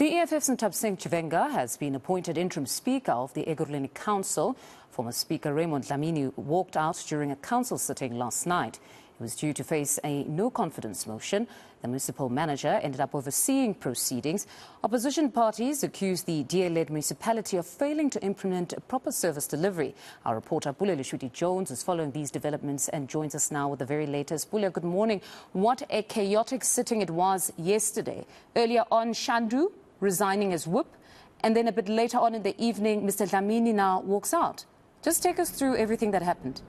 The EFF's Nthabiseng Tshivhenga has been appointed interim speaker of the Ekurhuleni Council. Former Speaker Raymond Dhlamini walked out during a council sitting last night. He was due to face a no-confidence motion. The municipal manager ended up overseeing proceedings. Opposition parties accused the DA-led municipality of failing to implement proper service delivery. Our reporter Pule Letshwiti-Jones is following these developments and joins us now with the very latest. Pule, good morning. What a chaotic sitting it was yesterday. Earlier on, Shandu resigning as whip, and then a bit later on in the evening, Mr. Dhlamini now walks out. Just take us through everything that happened.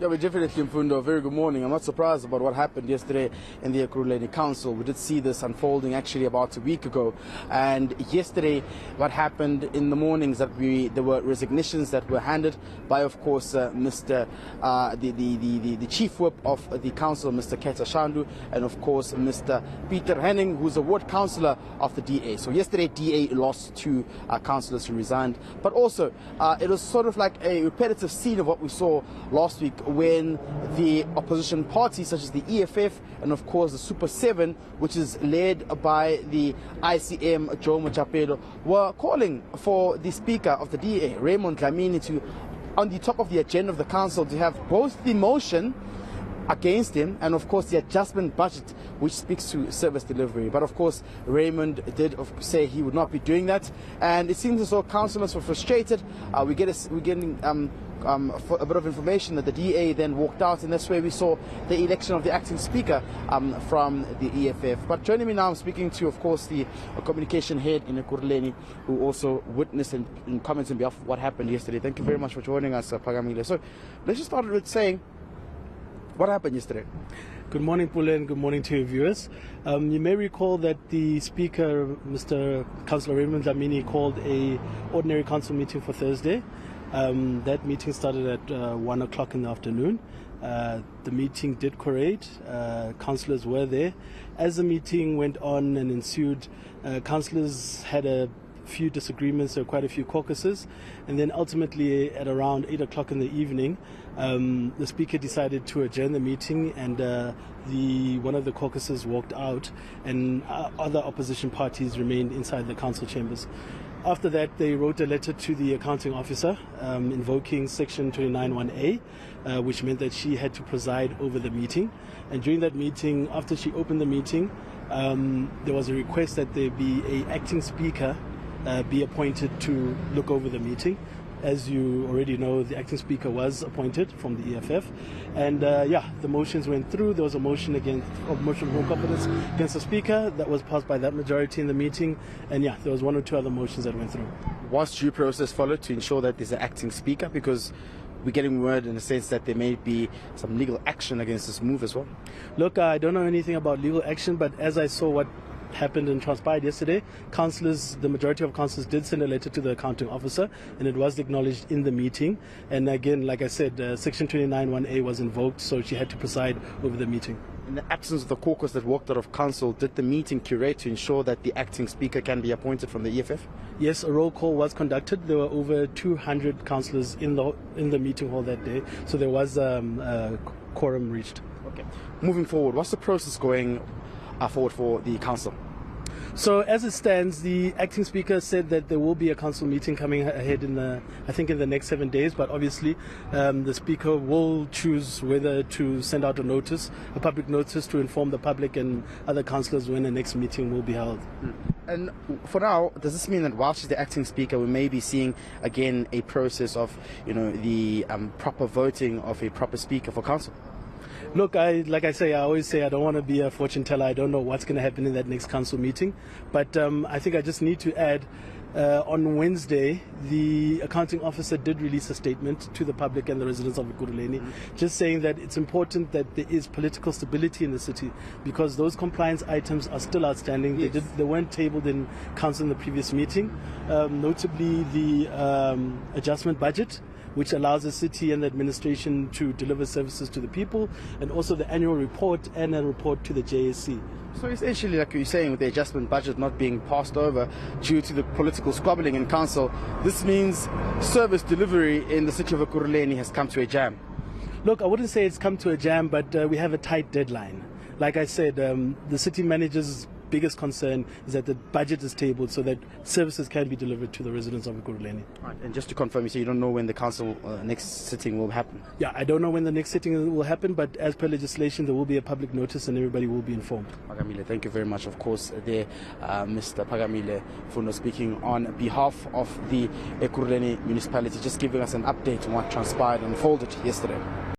Yeah, we definitely, Mfundo. Very good morning. I'm not surprised about what happened yesterday in the Ekurhuleni Council. We did see this unfolding actually about a week ago. And yesterday, what happened in the mornings that there were resignations that were handed by, of course, the chief whip of the council, Mr. Keta Shandu, and of course, Mr. Peter Henning, who's a ward councillor of the DA. So yesterday, DA lost two councillors who resigned. But also, it was sort of like a repetitive scene of what we saw last week, when the opposition parties such as the EFF and of course the Super 7, which is led by the ICM Joe Machapelo, were calling for the Speaker of the DA, Raymond Dhlamini, to, on the top of the agenda of the council, to have both the motion against him and of course the adjustment budget, which speaks to service delivery. But of course Raymond did say he would not be doing that, and it seems as though councillors were frustrated. We're getting a bit of information that the DA then walked out, and that's where we saw the election of the acting speaker from the EFF. But joining me now, I'm speaking to, of course, the communication head in Ekurhuleni, who also witnessed and comments on behalf of what happened yesterday. Thank you very much for joining us, Pagamile. So let's just start with saying, what happened yesterday? Good morning, Pule, and good morning to your viewers. You may recall that the Speaker, Mr. Councillor Raymond Dhlamini, called a ordinary council meeting for Thursday. That meeting started at 1 o'clock in the afternoon. The meeting did quorate. Councillors were there. As the meeting went on and ensued, councillors had a few disagreements, so quite a few caucuses, and then ultimately at around 8 o'clock in the evening, the Speaker decided to adjourn the meeting, and one of the caucuses walked out, and other opposition parties remained inside the council chambers. After that, they wrote a letter to the accounting officer invoking section 29(1)A, which meant that she had to preside over the meeting. And during that meeting, after she opened the meeting, there was a request that there be an acting speaker be appointed to look over the meeting. As you already know, the acting speaker was appointed from the EFF, and the motions went through. There was a motion of no confidence against the speaker that was passed by that majority in the meeting, and there was one or two other motions that went through. Was due process followed to ensure that there's an acting speaker? Because we're getting word in the sense that there may be some legal action against this move as well. Look, I don't know anything about legal action, but as I saw what happened and transpired yesterday, the majority of councillors did send a letter to the accounting officer, and it was acknowledged in the meeting. And again, like I said, section 29(1)A was invoked, so she had to preside over the meeting. In the absence of the caucus that walked out of council, did the meeting curate to ensure that the acting speaker can be appointed from the EFF? Yes, a roll call was conducted. There were over 200 councillors in the meeting hall that day, so there was a quorum reached. Okay. Moving forward, what's the process going forward for the council? So as it stands, the acting speaker said that there will be a council meeting coming ahead in the next 7 days, but obviously the speaker will choose whether to send out a public notice to inform the public and other councillors when the next meeting will be held. And for now, does this mean that while she's the acting speaker, we may be seeing again a process of the proper voting of a proper speaker for council? Look, I always say I don't want to be a fortune teller. I don't know what's going to happen in that next council meeting. But I think I just need to add, on Wednesday, the accounting officer did release a statement to the public and the residents of Ekurhuleni, just saying that it's important that there is political stability in the city, because those compliance items are still outstanding. Yes. They weren't tabled in council in the previous meeting, notably the adjustment budget, which allows the city and the administration to deliver services to the people, and also the annual report and a report to the JSC. So essentially, like you're saying, with the adjustment budget not being passed over due to the political squabbling in council, this means service delivery in the city of Ekurhuleni has come to a jam. Look, I wouldn't say it's come to a jam, but we have a tight deadline. like I said, the city manager's biggest concern is that the budget is tabled so that services can be delivered to the residents of Ekurhuleni. Right. And just to confirm, you say you don't know when the council next sitting will happen? Yeah, I don't know when the next sitting will happen, but as per legislation, there will be a public notice and everybody will be informed. Phakamile, thank you very much. Of course, there, Mr. Phakamile Fundo speaking on behalf of the Ekurhuleni municipality, just giving us an update on what transpired and unfolded yesterday.